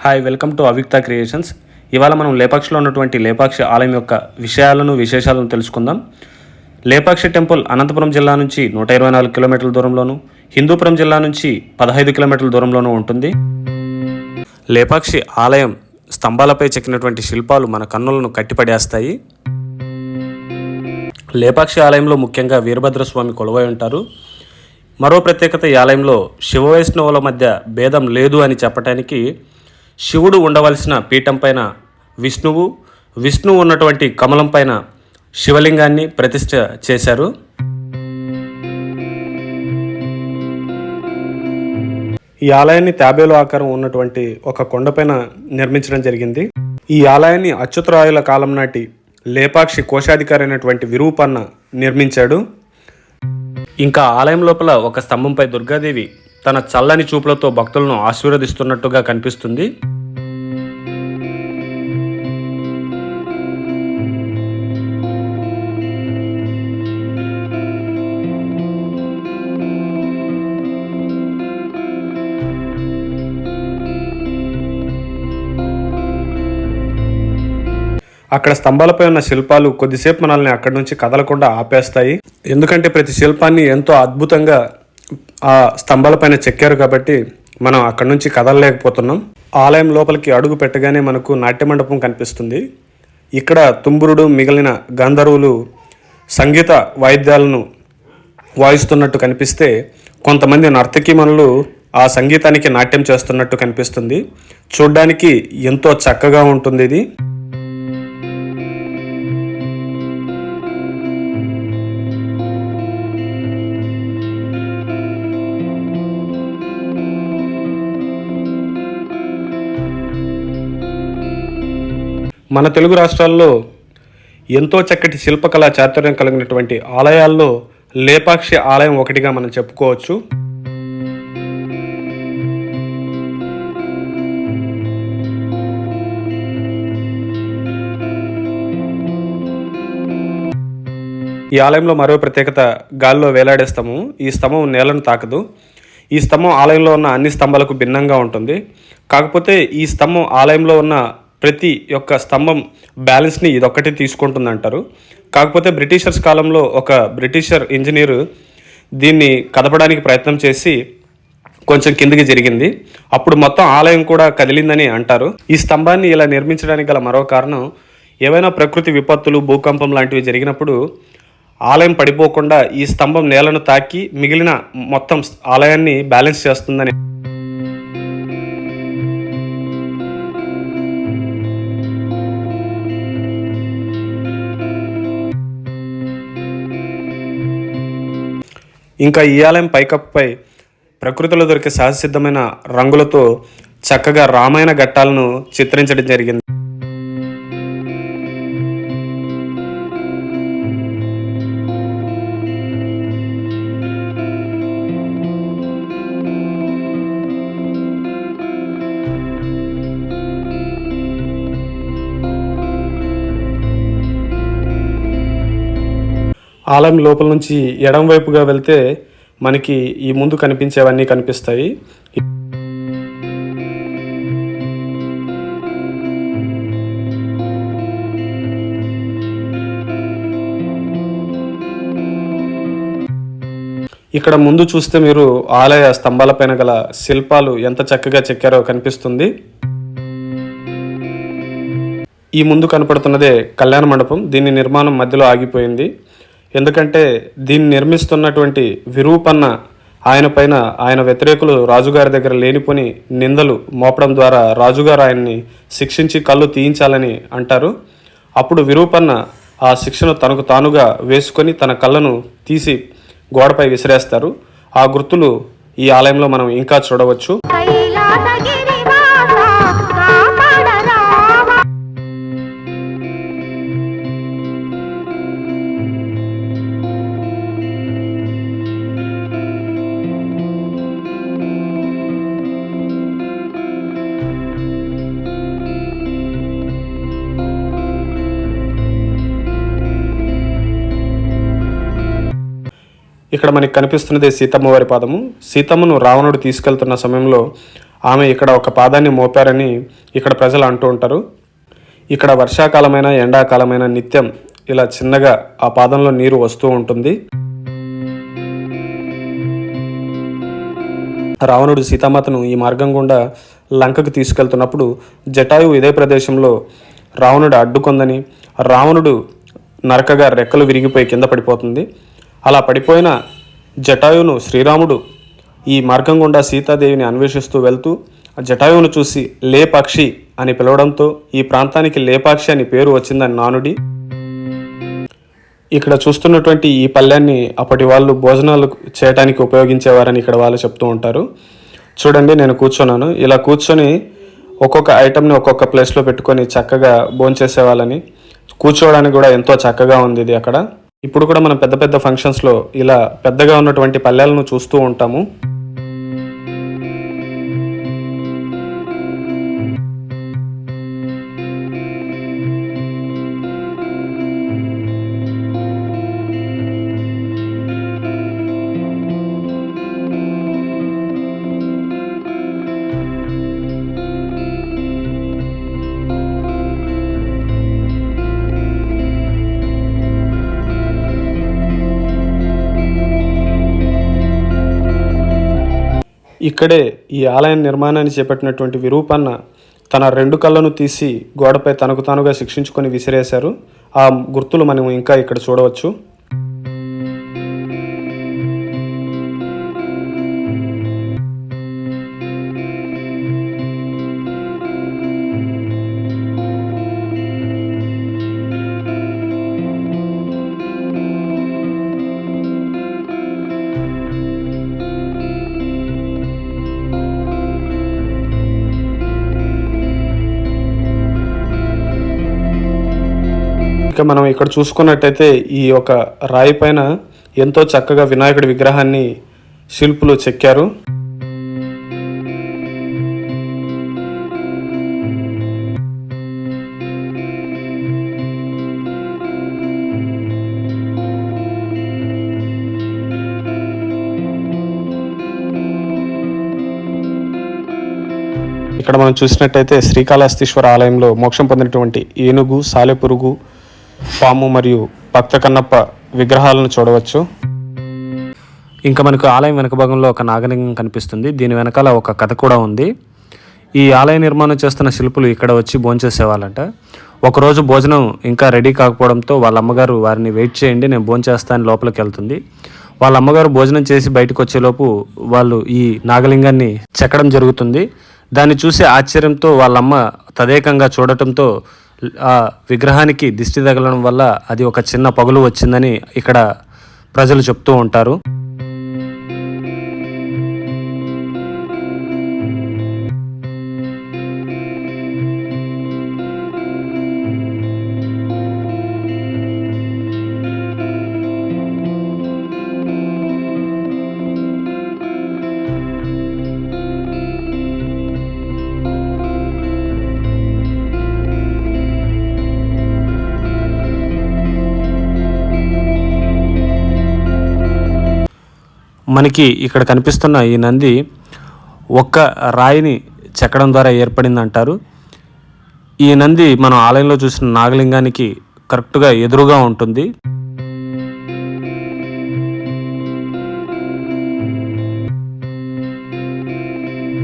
Hi, welcome to Avikta creations. ఇవాళ మనం లేపాక్షిలో ఉన్నటువంటి లేపాక్షి ఆలయం యొక్క విశేషాలను తెలుసుకుందాం. లేపాక్షి టెంపుల్ అనంతపురం జిల్లా నుంచి 124 కిలోమీటర్ల దూరంలోను, హిందూపురం జిల్లా నుంచి 15 కిలోమీటర్ల దూరంలోనూ ఉంటుంది. లేపాక్షి ఆలయం స్తంభాలపై చెక్కినటువంటి శిల్పాలు మన కన్నులను కట్టిపడేస్తాయి. లేపాక్షి ఆలయంలో ముఖ్యంగా వీరభద్రస్వామి కొలువై ఉంటారు. మరో ప్రత్యేకత, ఈ ఆలయంలో శివ వైష్ణవుల మధ్య భేదం లేదు అని చెప్పటానికి శివుడు ఉండవలసిన పీఠం పైన విష్ణువు ఉన్నటువంటి కమలం పైన శివలింగాన్ని ప్రతిష్ఠ చేశారు. ఈ ఆలయాన్ని తాబేలు ఆకారం ఉన్నటువంటి ఒక కొండపైన నిర్మించడం జరిగింది. ఈ ఆలయాన్ని అచ్యుతరాయుల కాలం నాటి లేపాక్షి కోశాధికారి అయినటువంటి విరూపన్న నిర్మించాడు. ఇంకా ఆలయం లోపల ఒక స్తంభంపై దుర్గాదేవి తన చల్లని చూపులతో భక్తులను ఆశీర్వదిస్తున్నట్టుగా కనిపిస్తుంది. అక్కడ స్తంభాలపై ఉన్న శిల్పాలు కొద్దిసేపు మనల్ని అక్కడి నుంచి కదలకుండా ఆపేస్తాయి. ఎందుకంటే ప్రతి శిల్పాన్ని ఎంతో అద్భుతంగా ఆ స్తంభాలపైన చెక్కారు కాబట్టి మనం అక్కడి నుంచి కదలలేకపోతున్నాం. ఆలయం లోపలికి అడుగు పెట్టగానే మనకు నాట్య మండపం కనిపిస్తుంది. ఇక్కడ తుంబురుడు మిగిలిన గంధర్వులు సంగీత వాయిద్యాలను వాయిస్తున్నట్టు కనిపిస్తే, కొంతమంది నర్తకీమణులు ఆ సంగీతానికి నాట్యం చేస్తున్నట్టు కనిపిస్తుంది. చూడ్డానికి ఎంతో చక్కగా ఉంటుంది ఇది. మన తెలుగు రాష్ట్రాల్లో ఎంతో చక్కటి శిల్పకళా చాతుర్యం కలిగినటువంటి ఆలయాల్లో లేపాక్షి ఆలయం ఒకటిగా మనం చెప్పుకోవచ్చు. ఈ ఆలయంలో మరో ప్రత్యేకత, గాల్లో వేలాడే స్తంభం. ఈ స్తంభం నేలను తాకదు. ఈ స్తంభం ఆలయంలో ఉన్న అన్ని స్తంభాలకు భిన్నంగా ఉంటుంది. కాకపోతే ఈ స్తంభం ఆలయంలో ఉన్న ప్రతి ఒక్క స్తంభం బ్యాలెన్స్ని ఇదొక్కటి తీసుకుంటుంది అంటారు. కాకపోతే బ్రిటిషర్స్ కాలంలో ఒక బ్రిటిషర్ ఇంజనీరు దీన్ని కదపడానికి ప్రయత్నం చేసి కొంచెం కిందికి జరిగింది. అప్పుడు మొత్తం ఆలయం కూడా కదిలిందని అంటారు. ఈ స్తంభాన్ని ఇలా నిర్మించడానికి గల మరో కారణం, ఏవైనా ప్రకృతి విపత్తులు, భూకంపం లాంటివి జరిగినప్పుడు ఆలయం పడిపోకుండా ఈ స్తంభం నేలను తాకి మిగిలిన మొత్తం ఆలయాన్ని బ్యాలెన్స్ చేస్తుందని. ఇంకా ఈ ఆలయం పైకప్పుపై ప్రకృతిలో దొరికే సహజసిద్ధమైన రంగులతో చక్కగా రామాయణ ఘట్టాలను చిత్రించడం జరిగింది. ఆలయం లోపల నుంచి ఎడం వైపుగా వెళ్తే మనకి ఈ ముందు కనిపించేవన్నీ కనిపిస్తాయి. ఇక్కడ ముందు చూస్తే మీరు ఆలయ స్తంభాలపైన గల శిల్పాలు ఎంత చక్కగా చెక్కారో కనిపిస్తుంది. ఈ ముందు కనపడుతున్నదే కళ్యాణ మండపం. దీని నిర్మాణం మధ్యలో ఆగిపోయింది. ఎందుకంటే దీన్ని నిర్మిస్తున్నటువంటి విరూపన్న ఆయన వ్యతిరేకులు రాజుగారి దగ్గర లేనిపోని నిందలు మోపడం ద్వారా రాజుగారు ఆయన్ని శిక్షించి కళ్ళు తీయించాలని అంటారు. అప్పుడు విరూపన్న ఆ శిక్షను తనకు తానుగా వేసుకొని తన కళ్ళను తీసి గోడపై విసిరేస్తారు. ఆ గుర్తులు ఈ ఆలయంలో మనం ఇంకా చూడవచ్చు. ఇక్కడ మనకి కనిపిస్తున్నది సీతమ్మ వారి పాదము. సీతమ్మను రావణుడు తీసుకెళ్తున్న సమయంలో ఆమె ఇక్కడ ఒక పాదాన్ని మోపారని ఇక్కడ ప్రజలు అంటూ ఉంటారు. ఇక్కడ వర్షాకాలమైన ఎండాకాలమైన నిత్యం ఇలా చిన్నగా ఆ పాదంలో నీరు వస్తూ ఉంటుంది. రావణుడు సీతామాతను ఈ మార్గం గుండా లంకకు తీసుకెళ్తున్నప్పుడు జటాయువు ఇదే ప్రదేశంలో రావణుడు అడ్డుకుందని, రావణుడు నరకగా రెక్కలు విరిగిపోయి కింద పడిపోతుంది. అలా పడిపోయిన జటాయువును శ్రీరాముడు ఈ మార్గం గుండా సీతాదేవిని అన్వేషిస్తూ వెళ్తూ జటాయువును చూసి లేపాక్షి అని పిలవడంతో ఈ ప్రాంతానికి లేపాక్షి అని పేరు వచ్చిందని నానుడి. ఇక్కడ చూస్తున్నటువంటి ఈ పల్లెన్ని అప్పటి వాళ్ళు భోజనాలు చేయడానికి ఉపయోగించేవారని ఇక్కడ వాళ్ళు చెప్తూ ఉంటారు. చూడండి, నేను కూర్చున్నాను. ఇలా కూర్చొని ఒక్కొక్క ఐటమ్ని ఒక్కొక్క ప్లేస్లో పెట్టుకొని చక్కగా భోంచేసేవాళ్ళని, కూర్చోవడానికి కూడా ఎంతో చక్కగా ఉంది ఇది అక్కడ. ఇప్పుడు కూడా మనం పెద్ద పెద్ద ఫంక్షన్స్లో ఇలా పెద్దగా ఉన్నటువంటి పల్లెలను చూస్తూ ఉంటాము. ఇక్కడే ఈ ఆలయ నిర్మాణాన్ని చేపట్టినటువంటి విరూపన్న తన 2 కళ్ళను తీసి గోడపై తనకు తానుగా శిక్షించుకొని విసిరేశారు. ఆ గుర్తులు మనం ఇంకా ఇక్కడ చూడవచ్చు. ఇక మనం ఇక్కడ చూసుకున్నట్టయితే ఈ యొక్క రాయి పైన ఎంతో చక్కగా వినాయకుడి విగ్రహాన్ని శిల్పులు చెక్కారు. ఇక్కడ మనం చూసినట్టయితే శ్రీకాళహస్తీశ్వర ఆలయంలో మోక్షం పొందినటువంటి ఏనుగు, సాలెపురుగు, పాము మరియు భక్త కన్నప్ప విగ్రహాలను చూడవచ్చు. ఇంకా మనకు ఆలయం వెనక భాగంలో ఒక నాగలింగం కనిపిస్తుంది. దీని వెనకాల ఒక కథ కూడా ఉంది. ఈ ఆలయ నిర్మాణం చేస్తున్న శిల్పులు ఇక్కడ వచ్చి భోంచేసేవాళ్ళంట. ఒకరోజు భోజనం ఇంకా రెడీ కాకపోవడంతో వాళ్ళ అమ్మగారు వారిని వెయిట్ చేయండి, నేను భోంచేస్తాను లోపలికి వెళ్తుంది. వాళ్ళ అమ్మగారు భోజనం చేసి బయటకు వచ్చేలోపు వాళ్ళు ఈ నాగలింగాన్ని చెక్కడం జరుగుతుంది. దాన్ని చూసి ఆశ్చర్యంతో వాళ్ళమ్మ తదేకంగా చూడటంతో ఆ విగ్రహానికి దిష్టి తగలడం వల్ల అది ఒక చిన్న పగులు వచ్చిందని ఇక్కడ ప్రజలు చెప్తూ ఉంటారు. మనకి ఇక్కడ కనిపిస్తున్న ఈ నంది ఒక్క రాయిని చెక్కడం ద్వారా ఏర్పడింది అంటారు. ఈ నంది మనం ఆలయంలో చూసిన నాగలింగానికి కరెక్ట్గా ఎదురుగా ఉంటుంది.